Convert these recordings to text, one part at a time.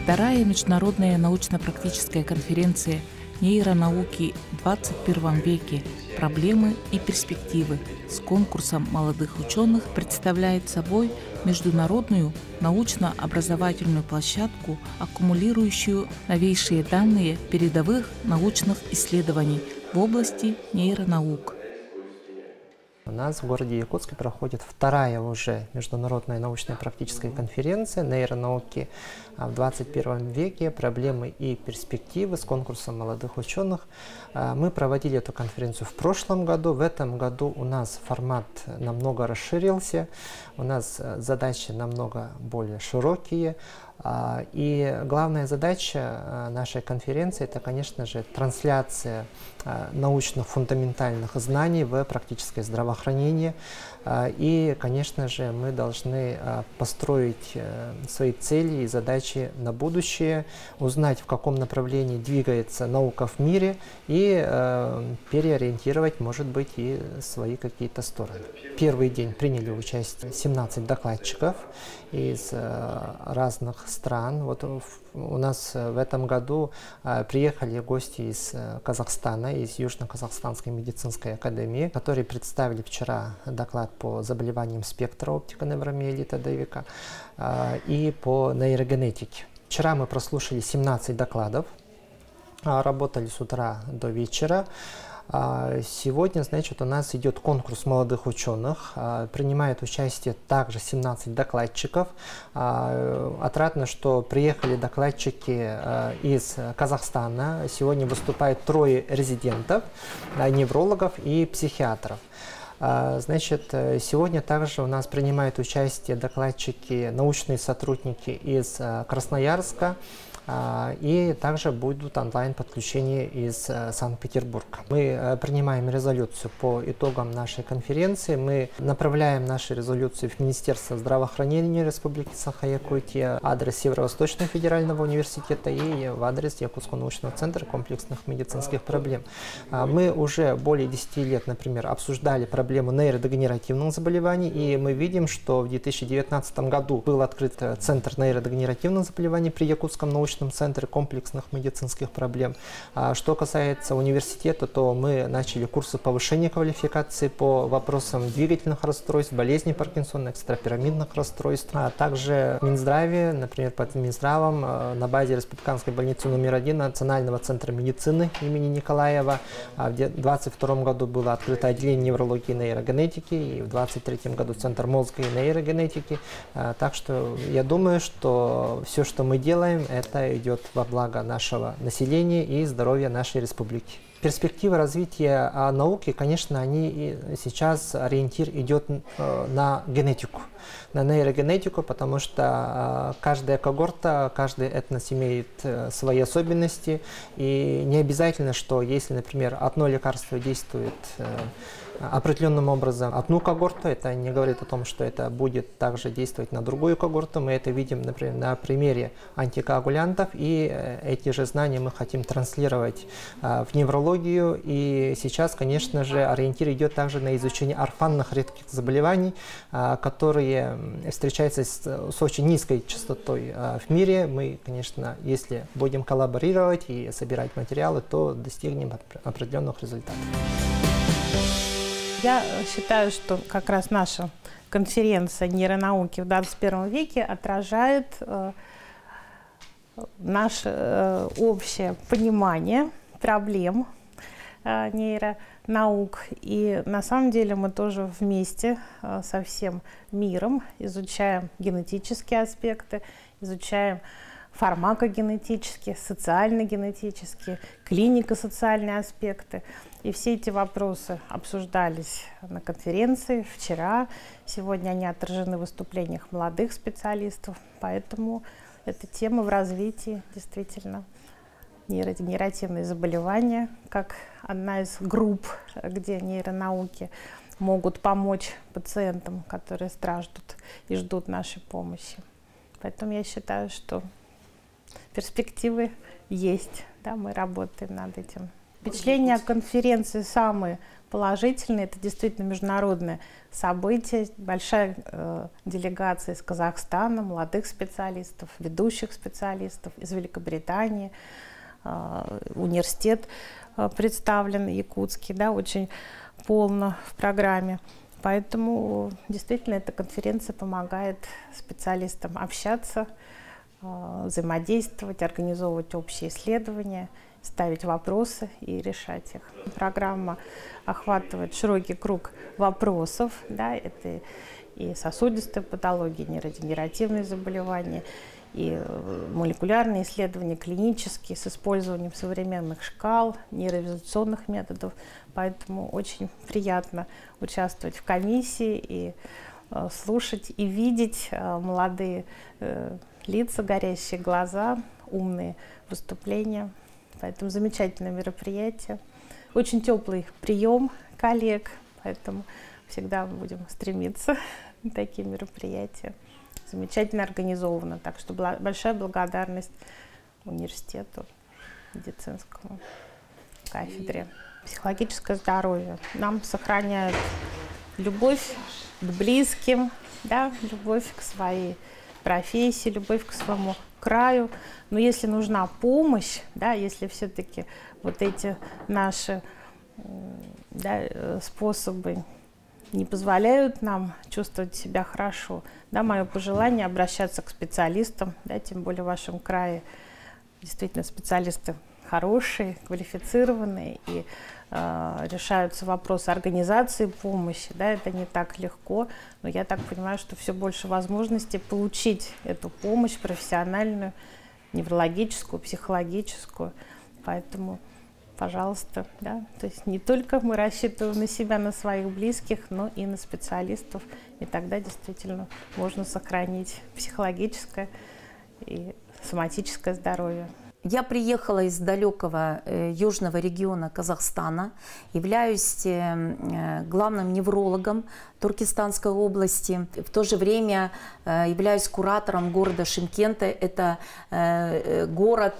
Вторая международная научно-практическая конференция нейронауки в 21 веке «Проблемы и перспективы» с конкурсом молодых ученых представляет собой международную научно-образовательную площадку, аккумулирующую новейшие данные передовых научных исследований в области нейронаук. У нас в городе Якутске проходит вторая уже международная научная практическая конференция нейронауки в 21 веке «Проблемы и перспективы» с конкурсом молодых ученых. Мы проводили эту конференцию в прошлом году. В этом году у нас формат намного расширился, у нас задачи намного более широкие. И главная задача нашей конференции – это, конечно же, трансляция научно-фундаментальных знаний в практическое здравоохранение. И, конечно же, мы должны построить свои цели и задачи на будущее, узнать, в каком направлении двигается наука в мире и переориентировать, может быть, и свои какие-то стороны. Первый день приняли участие 17 докладчиков из разных стран. Вот у нас в этом году приехали гости из Казахстана, из Южно-Казахстанской медицинской академии, которые представили вчера доклад по заболеваниям спектра оптико-невромиелита Дейвика и по нейрогенетике. Вчера мы прослушали 17 докладов, работали с утра до вечера. Сегодня, значит, у нас идет конкурс молодых ученых, принимает участие также 17 докладчиков. Отрадно, что приехали докладчики из Казахстана. Сегодня выступает 3 резидентов, неврологов и психиатров. Значит, сегодня также у нас принимают участие докладчики, научные сотрудники из Красноярска, и также будут онлайн-подключения из Санкт-Петербурга. Мы принимаем резолюцию по итогам нашей конференции. Мы направляем наши резолюции в Министерство здравоохранения Республики Саха-Якутия, адрес Северо-Восточного федерального университета и в адрес Якутского научного центра комплексных медицинских проблем. Мы уже более 10 лет, например, обсуждали проблему нейродегенеративных заболеваний, и мы видим, что в 2019 году был открыт Центр нейродегенеративных заболеваний при Якутском научном центре комплексных медицинских проблем. Что касается университета, то мы начали курсы повышения квалификации по вопросам двигательных расстройств, болезней Паркинсона, экстрапирамидных расстройств. А также в Минздраве, например, под Минздравом на базе Республиканской больницы номер 1 Национального центра медицины имени Николаева в 2022 году было открыто отделение неврологии и нейрогенетики, и в 2023 году Центр мозга и нейрогенетики. Так что я думаю, что все, что мы делаем, это идет во благо нашего населения и здоровья нашей республики. Перспективы развития науки, конечно, они сейчас ориентир идет на генетику, на нейрогенетику, потому что каждая когорта, каждый этнос имеет свои особенности, и не обязательно, что если, например, одно лекарство действует определенным образом одну когорту, это не говорит о том, что это будет также действовать на другую когорту. Мы это видим, например, на примере антикоагулянтов, и эти же знания мы хотим транслировать в неврологию. И сейчас, конечно же, ориентир идет также на изучение орфанных редких заболеваний, которые встречаются с очень низкой частотой в мире. Мы, конечно, если будем коллаборировать и собирать материалы, то достигнем определенных результатов. Я считаю, что как раз наша конференция нейронауки в 21 веке отражает наше общее понимание проблем нейронаук. И на самом деле мы тоже вместе со всем миром изучаем генетические аспекты, изучаем фармакогенетические, социально-генетические, клинико-социальные аспекты. И все эти вопросы обсуждались на конференции вчера. Сегодня они отражены в выступлениях молодых специалистов. Поэтому эта тема в развитии действительно. Нейродегенеративные заболевания, как одна из групп, где нейронауки могут помочь пациентам, которые страждут и ждут нашей помощи. Поэтому я считаю, что перспективы есть. Да, мы работаем над этим. Впечатления конференции самые положительные. Это действительно международное событие. Большая делегация из Казахстана, молодых специалистов, ведущих специалистов из Великобритании. Университет представлен якутский, да, очень полно в программе. Поэтому действительно эта конференция помогает специалистам общаться, взаимодействовать, организовывать общие исследования, ставить вопросы и решать их. Программа охватывает широкий круг вопросов, да, это и сосудистая патология, и нейродегенеративные заболевания, и молекулярные исследования, клинические, с использованием современных шкал, нейровизуляционных методов. Поэтому очень приятно участвовать в комиссии и слушать и видеть молодые лица, горящие глаза, умные выступления. Поэтому замечательное мероприятие. Очень теплый прием коллег, поэтому всегда будем стремиться на такие мероприятия. Замечательно организовано, так что большая благодарность университету, медицинскому, кафедре. Психологическое здоровье нам сохраняет любовь к близким, да, любовь к своей профессии, любовь к своему краю. Но если нужна помощь, да, если все-таки вот эти наши, да, способы не позволяют нам чувствовать себя хорошо, да, мое пожелание обращаться к специалистам, да, тем более в вашем крае действительно специалисты хорошие, квалифицированные, и решаются вопросы организации помощи, да, это не так легко, но я так понимаю, что все больше возможностей получить эту помощь профессиональную, неврологическую, психологическую, поэтому пожалуйста, да, то есть не только мы рассчитываем на себя, на своих близких, но и на специалистов, и тогда действительно можно сохранить психологическое и соматическое здоровье. Я приехала из далекого южного региона Казахстана, являюсь главным неврологом Туркестанской области. В то же время являюсь куратором города Шымкента. Это город,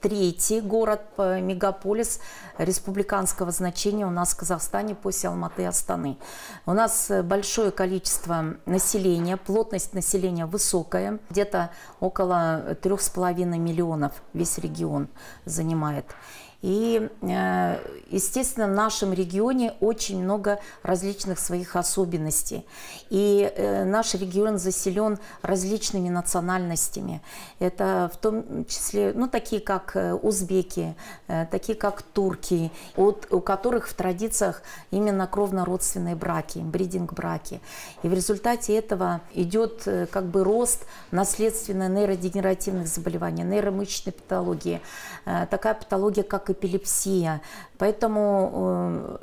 третий город, мегаполис республиканского значения у нас в Казахстане после Алматы и Астаны. У нас большое количество населения, плотность населения высокая, где-то около 3,5 миллионов весь регион занимает. И, естественно, в нашем регионе очень много различных своих особенностей. И наш регион заселен различными национальностями. Это в том числе, ну, такие как узбеки, такие как турки, у которых в традициях именно кровно-родственные браки, бридинг-браки. И в результате этого идет как бы рост наследственных нейродегенеративных заболеваний, нейромышечной патологии, такая патология, как эпилепсия. Поэтому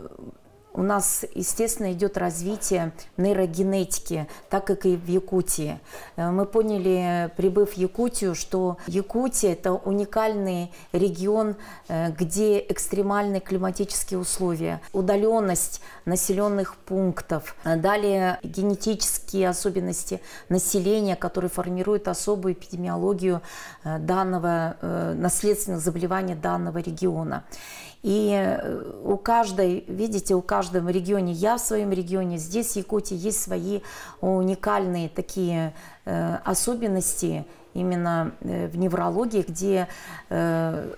у нас, естественно, идет развитие нейрогенетики, так как и в Якутии. Мы поняли, прибыв в Якутию, что Якутия – это уникальный регион, где экстремальные климатические условия, удаленность населенных пунктов, далее генетические особенности населения, которые формируют особую эпидемиологию данного, наследственных заболеваний данного региона. И у каждой, видите, у каждого регионе, я в своем регионе, здесь в Якутии есть свои уникальные такие особенности именно в неврологии, где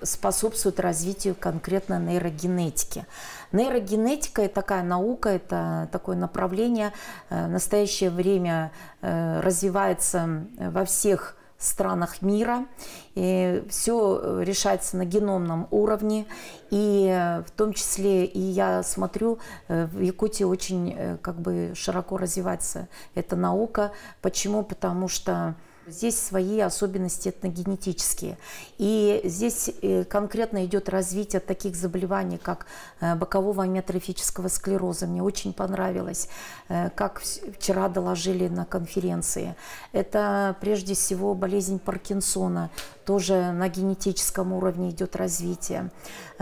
способствуют развитию конкретно нейрогенетики. Нейрогенетика – это такая наука, это такое направление, в настоящее время развивается во всех странах мира, и все решается на геномном уровне, и в том числе и я смотрю, в Якутии очень как бы широко развивается эта наука. Почему? Потому что здесь свои особенности этногенетические. И здесь конкретно идет развитие таких заболеваний, как бокового амиотрофического склероза. Мне очень понравилось, как вчера доложили на конференции. Это прежде всего болезнь Паркинсона. Тоже на генетическом уровне идет развитие.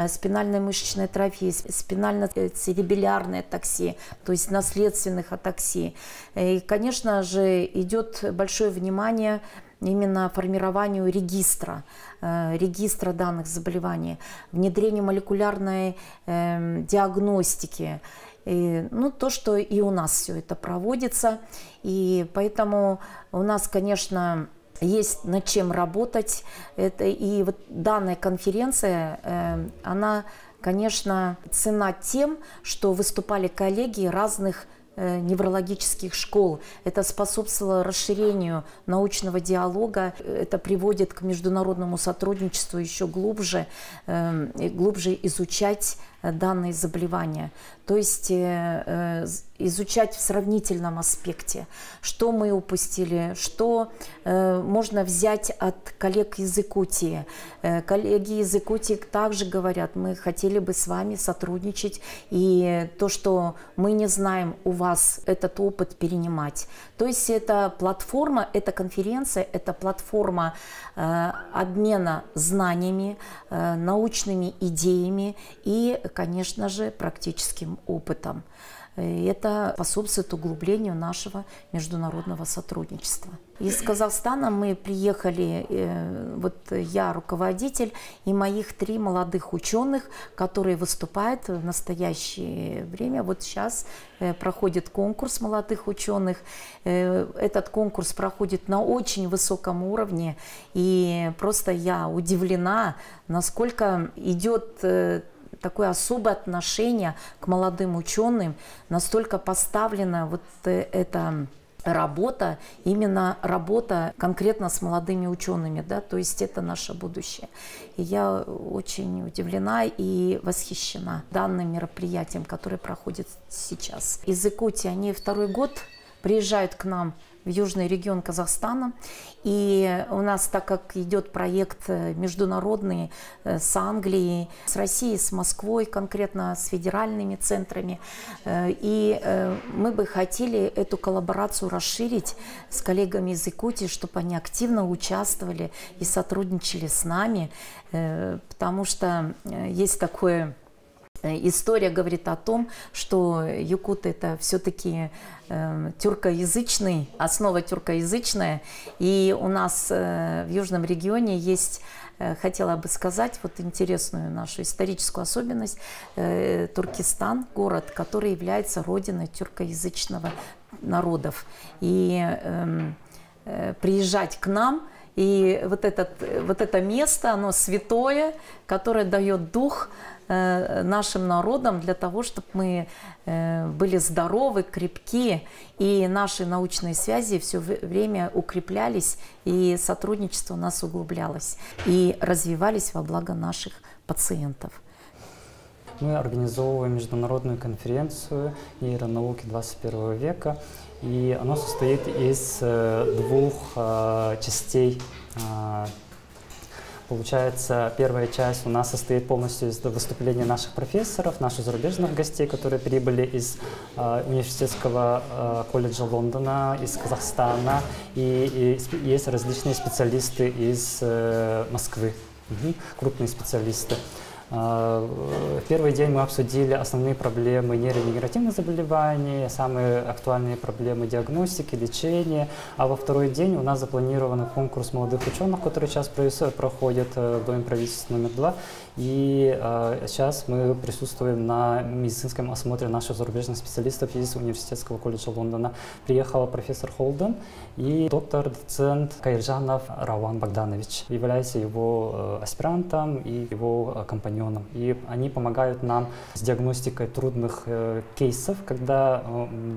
Спинальная мышечная атрофия, спинально-церебелярная атаксия, то есть наследственных атаксий. И, конечно же, идет большое внимание к именно формированию регистра данных заболеваний, внедрению молекулярной диагностики. Ну, то, что и у нас все это проводится. И поэтому у нас, конечно, есть над чем работать. И вот данная конференция, она, конечно, ценна тем, что выступали коллеги разных неврологических школ. Это способствовало расширению научного диалога, это приводит к международному сотрудничеству еще глубже изучать данные заболевания. То есть изучать в сравнительном аспекте, что мы упустили, что можно взять от коллег из Якутии. Коллеги из Якутии также говорят, мы хотели бы с вами сотрудничать, и то, что мы не знаем, у вас этот опыт перенимать. То есть это платформа, эта конференция, это платформа обмена знаниями, научными идеями и, конечно же, практическим опытом. Это способствует углублению нашего международного сотрудничества. Из Казахстана мы приехали, вот я руководитель, и моих 3 молодых ученых, которые выступают в настоящее время. Вот сейчас проходит конкурс молодых ученых. Этот конкурс проходит на очень высоком уровне, и просто я удивлена, насколько идет такое особое отношение к молодым ученым, настолько поставлена вот эта работа, именно работа конкретно с молодыми учеными, да, то есть это наше будущее. И я очень удивлена и восхищена данным мероприятием, которое проходит сейчас. Из Якутии они 2-й год приезжают к нам в южный регион Казахстана. И у нас, так как идет проект международный с Англией, с Россией, с Москвой, конкретно с федеральными центрами, и мы бы хотели эту коллаборацию расширить с коллегами из Якутии, чтобы они активно участвовали и сотрудничали с нами, потому что есть такое... История говорит о том, что якуты это все-таки тюркоязычный, основа тюркоязычная. И у нас в южном регионе есть, хотела бы сказать, вот интересную нашу историческую особенность, Туркестан, город, который является родиной тюркоязычного народов. И приезжать к нам, и вот это место, оно святое, которое дает дух нашим народам для того, чтобы мы были здоровы, крепкие, и наши научные связи все время укреплялись, и сотрудничество у нас углублялось, и развивались во благо наших пациентов. Мы организовываем международную конференцию нейронауки 21 века, и она состоит из 2 частей. Получается, первая часть у нас состоит полностью из выступления наших профессоров, наших зарубежных гостей, которые прибыли из университетского колледжа Лондона, из Казахстана, и есть различные специалисты из Москвы, крупные специалисты. В первый день мы обсудили основные проблемы нейровегетативных заболеваний, самые актуальные проблемы диагностики, лечения. А во второй день у нас запланирован конкурс молодых ученых, который сейчас проходит в Доме правительства номер 2. И сейчас мы присутствуем на медицинском осмотре наших зарубежных специалистов из Университетского колледжа Лондона. Приехал профессор Холден и доцент Кайржанов Рауан Богданович. Является его аспирантом и его компаньоном. И они помогают нам с диагностикой трудных кейсов, когда,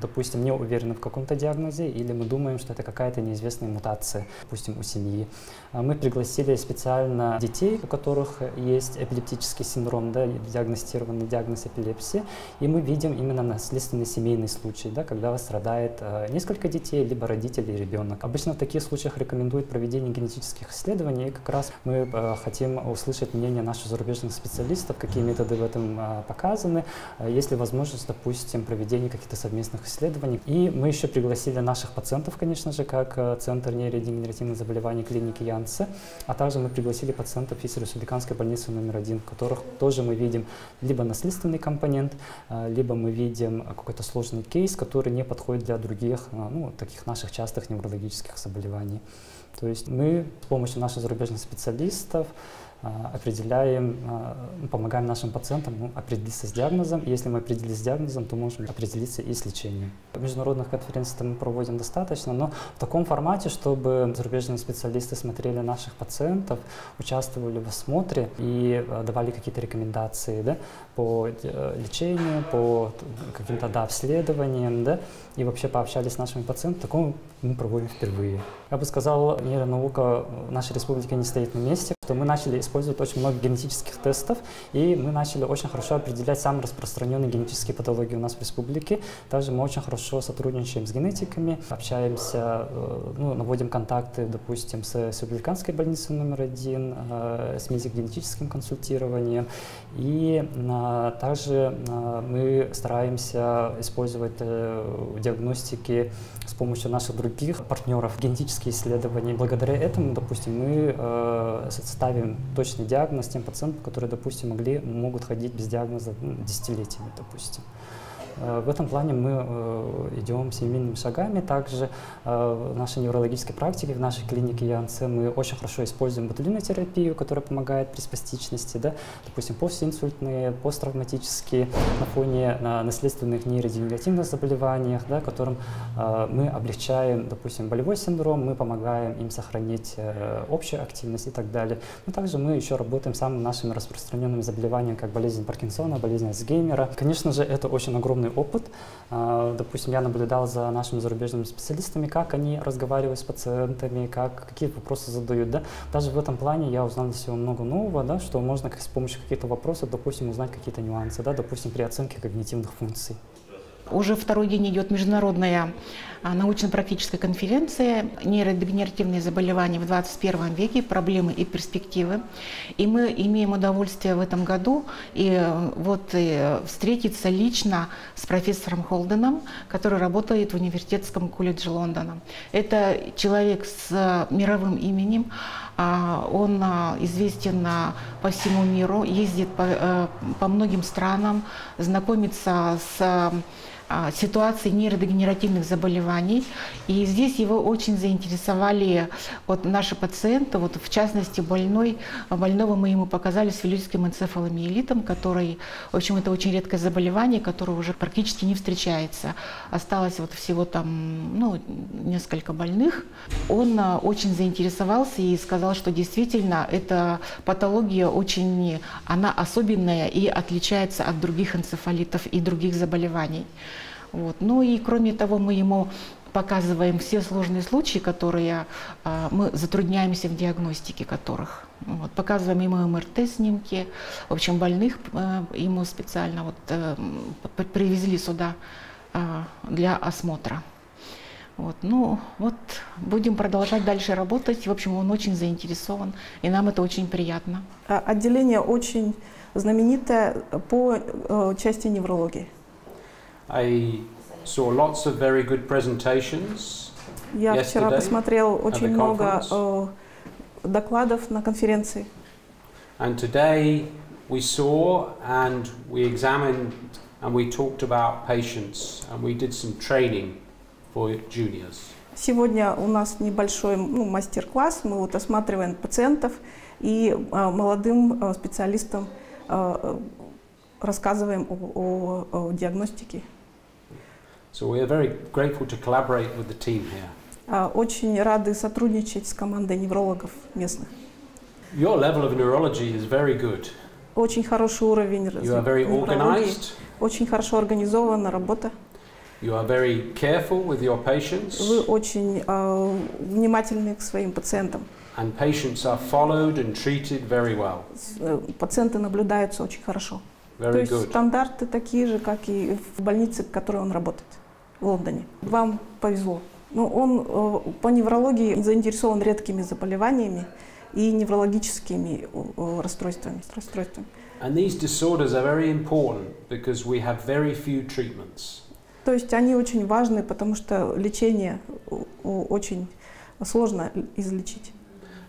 допустим, не уверены в каком-то диагнозе, или мы думаем, что это какая-то неизвестная мутация, допустим, у семьи. Мы пригласили специально детей, у которых есть эпилептический синдром, да, диагностированный диагноз эпилепсии, и мы видим именно наследственный семейный случай, да, когда страдает несколько детей, либо родители и ребенок. Обычно в таких случаях рекомендуют проведение генетических исследований, и как раз мы хотим услышать мнение наших зарубежных специалистов специалистов, какие методы в этом показаны, есть ли возможность, допустим, проведения каких-то совместных исследований. И мы еще пригласили наших пациентов, конечно же, как Центр нейродегенеративных заболеваний клиники Янце, а также мы пригласили пациентов из республиканской больницы номер 1, в которых тоже мы видим либо наследственный компонент, либо мы видим какой-то сложный кейс, который не подходит для других, таких наших частых неврологических заболеваний. То есть мы с помощью наших зарубежных специалистов определяем, помогаем нашим пациентам определиться с диагнозом. Если мы определились с диагнозом, то можем определиться и с лечением. Международных конференций мы проводим достаточно, но в таком формате, чтобы зарубежные специалисты смотрели наших пациентов, участвовали в осмотре и давали какие-то рекомендации, да, по лечению, по каким-то обследованиям, да, и вообще пообщались с нашими пациентами. Такого мы проводим впервые. Я бы сказал, нейронаука в нашей республике не стоит на месте, что мы начали использовать очень много генетических тестов, и мы начали очень хорошо определять самые распространенные генетические патологии у нас в республике. Также мы очень хорошо сотрудничаем с генетиками, общаемся, наводим контакты, допустим, с республиканской больницей номер 1, с медико-генетическим консультированием. И также мы стараемся использовать в диагностике с помощью наших других партнеров генетические исследования. Благодаря этому, допустим, мы ставим точный диагноз тем пациентам, которые, допустим, могут ходить без диагноза десятилетиями, допустим. В этом плане мы идем семейными шагами. Также в нашей неврологической практике, в нашей клинике Янце мы очень хорошо используем ботулинную терапию, которая помогает при спастичности, да, допустим, постинсультные, посттравматические, на фоне наследственных нейродегенеративных заболеваний, да, которым мы облегчаем, допустим, болевой синдром, мы помогаем им сохранить общую активность и так далее. Но также мы еще работаем с самыми нашими распространенными заболеваниями, как болезнь Паркинсона, болезнь Альцгеймера. Конечно же, это очень огромный опыт. Допустим, я наблюдал за нашими зарубежными специалистами, как они разговаривают с пациентами, какие вопросы задают. Да? Даже в этом плане я узнал для себя много нового, да, что можно с помощью каких-то вопросов, допустим, узнать какие-то нюансы, да, допустим, при оценке когнитивных функций. Уже второй день идет международная научно-практическая конференция «Нейродегенеративные заболевания в 21 веке. Проблемы и перспективы». И мы имеем удовольствие в этом году встретиться лично с профессором Холденом, который работает в Университетском колледже Лондона. Это человек с мировым именем. Он известен по всему миру, ездит по многим странам, знакомится с ситуации нейродегенеративных заболеваний. И здесь его очень заинтересовали наши пациенты, в частности больного мы ему показали с филическим энцефаломиелитом, который, в общем, это очень редкое заболевание, которое уже практически не встречается. Осталось всего несколько больных. Он очень заинтересовался и сказал, что действительно эта патология она особенная и отличается от других энцефалитов и других заболеваний. Ну и кроме того, мы ему показываем все сложные случаи, которые мы затрудняемся в диагностике которых. Показываем ему МРТ-снимки, в общем, больных ему специально привезли сюда для осмотра. Будем продолжать дальше работать. В общем, он очень заинтересован, и нам это очень приятно. Отделение очень знаменитое по части неврологии. I saw lots of very good presentations. Я вчера посмотрел очень много докладов на конференции. And today we saw and we examined and we talked about patients and we did some training for juniors. Сегодня у нас небольшой мастер-класс. Мы осматриваем пациентов и молодым специалистам рассказываем о диагностике. So we are very grateful to collaborate with the team here. Очень рады сотрудничать с командой неврологов местных. Your level of neurology is very good. Очень хороший уровень неврологии. Очень хорошо организована работа. You are very careful with your patients. Вы очень внимательны к своим пациентам. And patients are followed and treated very well. Пациенты наблюдаются очень хорошо. То есть стандарты такие же, как и в больнице, в которой он работает, в Лондоне. Вам повезло. Он по неврологии заинтересован редкими заболеваниями и неврологическими расстройствами. And these disorders are very important because we have very few treatments. То есть они очень важны, потому что лечение очень сложно излечить.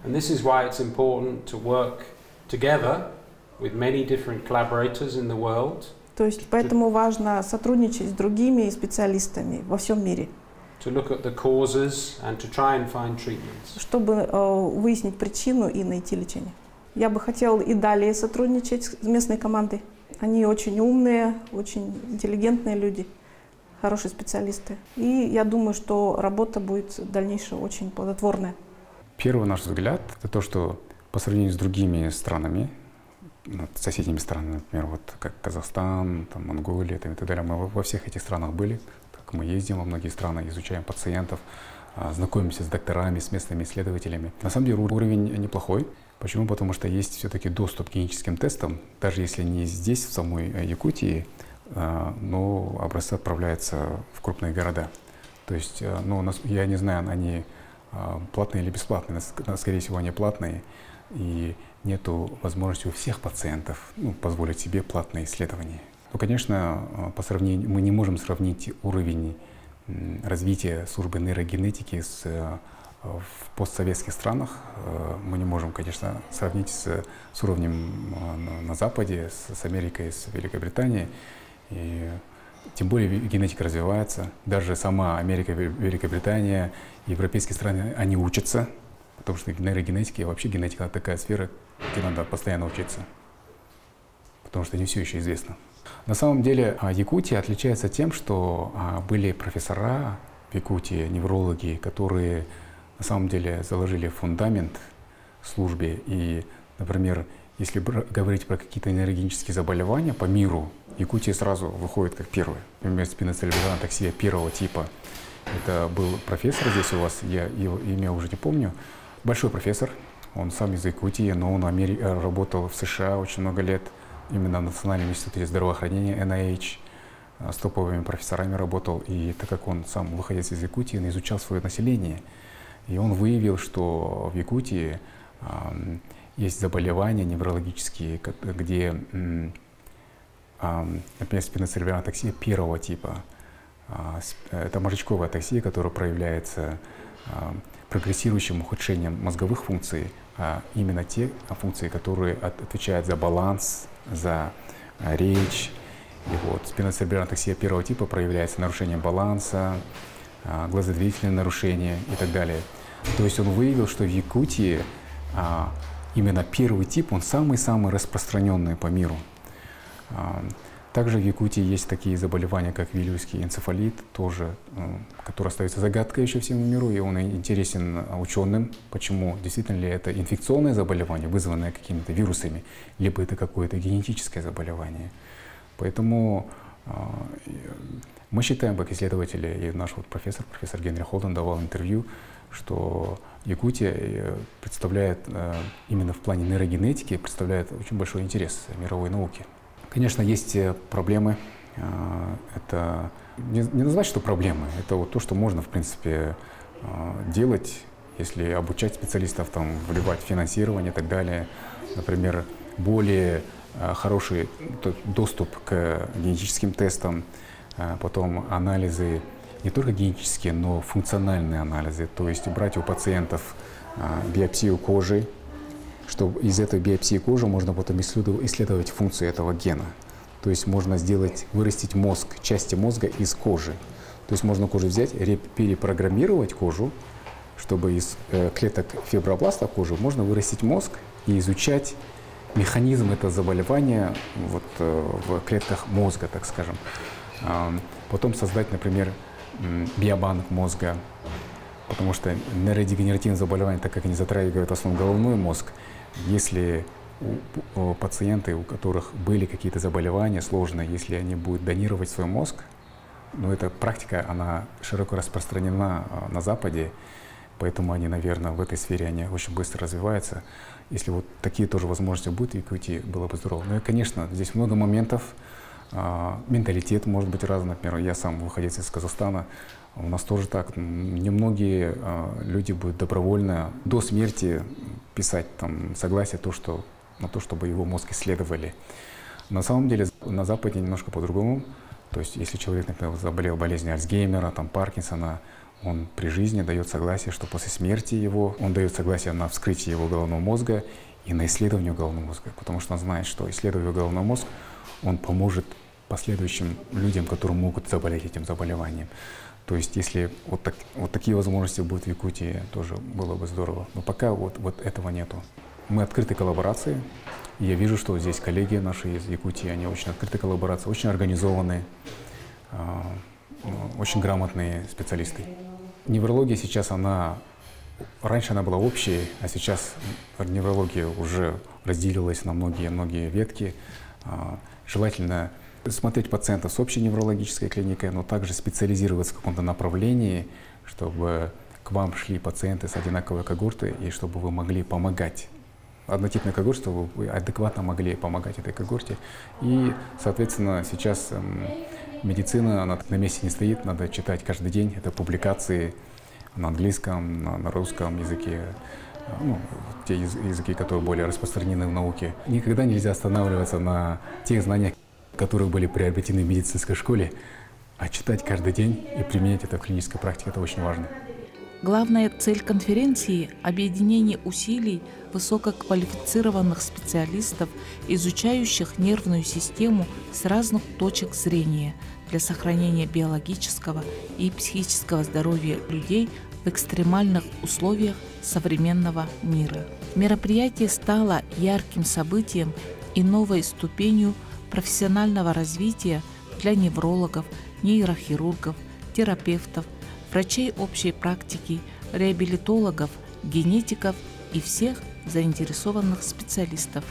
And this is why it's important to work together with many different collaborators in the world. То есть поэтому важно сотрудничать с другими специалистами во всем мире. To look at the causes and to try and find treatments. Чтобы выяснить причину и найти лечение. Я бы хотела и далее сотрудничать с местной командой. Они очень умные, очень интеллигентные люди, хорошие специалисты. И я думаю, что работа будет в дальнейшем очень плодотворная. Первый наш взгляд – это то, что по сравнению с другими странами, соседними странами, например, вот как Казахстан, там, Монголия и так далее, мы во всех этих странах были, так мы ездим во многие страны, изучаем пациентов, знакомимся с докторами, с местными исследователями. На самом деле уровень неплохой. Почему? Потому что есть все-таки доступ к генетическим тестам, даже если не здесь, в самой Якутии, но образцы отправляются в крупные города. То есть, ну, я не знаю, они платные или бесплатные, скорее всего, они платные, и нету возможности у всех пациентов позволить себе платные исследования. Ну, конечно, мы не можем сравнить уровень развития службы нейрогенетики в постсоветских странах. Мы не можем, конечно, сравнить с уровнем на Западе, с Америкой, с Великобританией. И тем более генетика развивается. Даже сама Америка, Великобритания, европейские страны, они учатся. Потому что нейрогенетика и вообще генетика — это такая сфера, где надо постоянно учиться. Потому что не все еще известно. На самом деле Якутия отличается тем, что были профессора в Якутии, неврологи, которые на самом деле заложили фундамент службе. И, например, если говорить про какие-то нейрогенетические заболевания по миру, Якутия сразу выходит как первая. Например, спиноцеребральная атаксия первого типа. Это был профессор здесь у вас, я его имя уже не помню, большой профессор, он сам из Якутии, но он работал в США очень много лет, именно в Национальном институте здравоохранения NIH, с топовыми профессорами работал, и так как он сам выходец из Якутии, он изучал свое население, и он выявил, что в Якутии есть заболевания неврологические, где, например, спиноцеребральная атаксия первого типа. Это мозжечковая атаксия, которая проявляется прогрессирующим ухудшением мозговых функций, а именно те функции, которые отвечают за баланс, за речь. И вот спиноцеребральная атаксия первого типа проявляется нарушением баланса, глазодвигательные нарушения и так далее. То есть он выявил, что в Якутии именно первый тип, он самый-самый распространенный по миру. Также в Якутии есть такие заболевания, как вилюйский энцефалит, тоже, который остается загадкой еще всему миру, и он интересен ученым. Почему? Действительно ли это инфекционное заболевание, вызванное какими-то вирусами, либо это какое-то генетическое заболевание. Поэтому мы считаем, как исследователи, и наш вот профессор Генри Холден давал интервью, что Якутия представляет, именно в плане нейрогенетики, представляет очень большой интерес мировой науки. Конечно, есть проблемы. Это не назвать, что проблемы. Это вот то, что можно, в принципе, делать, если обучать специалистов, там, вливать финансирование и так далее. Например, более хороший доступ к генетическим тестам, потом анализы, не только генетические, но функциональные анализы. То есть брать у пациентов биопсию кожи, чтобы из этой биопсии кожи можно потом исследовать функцию этого гена. То есть можно вырастить мозг, части мозга из кожи. То есть можно кожу взять, перепрограммировать кожу, чтобы из клеток фибробласта кожи можно вырастить мозг и изучать механизм этого заболевания вот, в клетках мозга, так скажем. Потом создать, например, биобанк мозга, потому что нейродегенеративные заболевания, так как они затрагивают в основном головной мозг, если у пациенты, у которых были какие-то заболевания сложные, если они будут донировать свой мозг, ну, эта практика, она широко распространена на Западе, поэтому они, наверное, в этой сфере они очень быстро развиваются. Если вот такие тоже возможности будут в Якутии, было бы здорово. Ну и, конечно, здесь много моментов. Менталитет может быть разный. Например, я сам выходец из Казахстана, у нас тоже так. Немногие люди будут добровольно до смерти подписать там согласие на то, чтобы его мозг исследовали. На самом деле на Западе немножко по-другому. То есть если человек, например, заболел болезнью Альцгеймера, там, Паркинсона, он при жизни дает согласие, что после смерти его, он дает согласие на вскрытие его головного мозга и на исследование головного мозга, потому что он знает, что исследуя головной мозг, он поможет последующим людям, которые могут заболеть этим заболеванием. То есть если вот такие возможности будут в Якутии, тоже было бы здорово. Но пока вот этого нету. Мы открыты к коллаборации. И я вижу, что здесь коллеги наши из Якутии, они очень открыты к коллаборации, очень организованные, очень грамотные специалисты. Неврология сейчас, раньше она была общей, а сейчас неврология уже разделилась на многие ветки. Желательно смотреть пациентов с общей неврологической клиникой, но также специализироваться в каком-то направлении, чтобы к вам шли пациенты с одинаковой когорты и чтобы вы могли помогать. Однотипной когорте, чтобы вы адекватно могли помогать этой когорте. И, соответственно, сейчас медицина на месте не стоит, надо читать каждый день. Это публикации на английском, на русском языке, те языки, которые более распространены в науке. Никогда нельзя останавливаться на тех знаниях, которые были приобретены в медицинской школе, а читать каждый день и применять это в клинической практике – это очень важно. Главная цель конференции – объединение усилий высококвалифицированных специалистов, изучающих нервную систему с разных точек зрения для сохранения биологического и психического здоровья людей в экстремальных условиях современного мира. Мероприятие стало ярким событием и новой ступенью профессионального развития для неврологов, нейрохирургов, терапевтов, врачей общей практики, реабилитологов, генетиков и всех заинтересованных специалистов.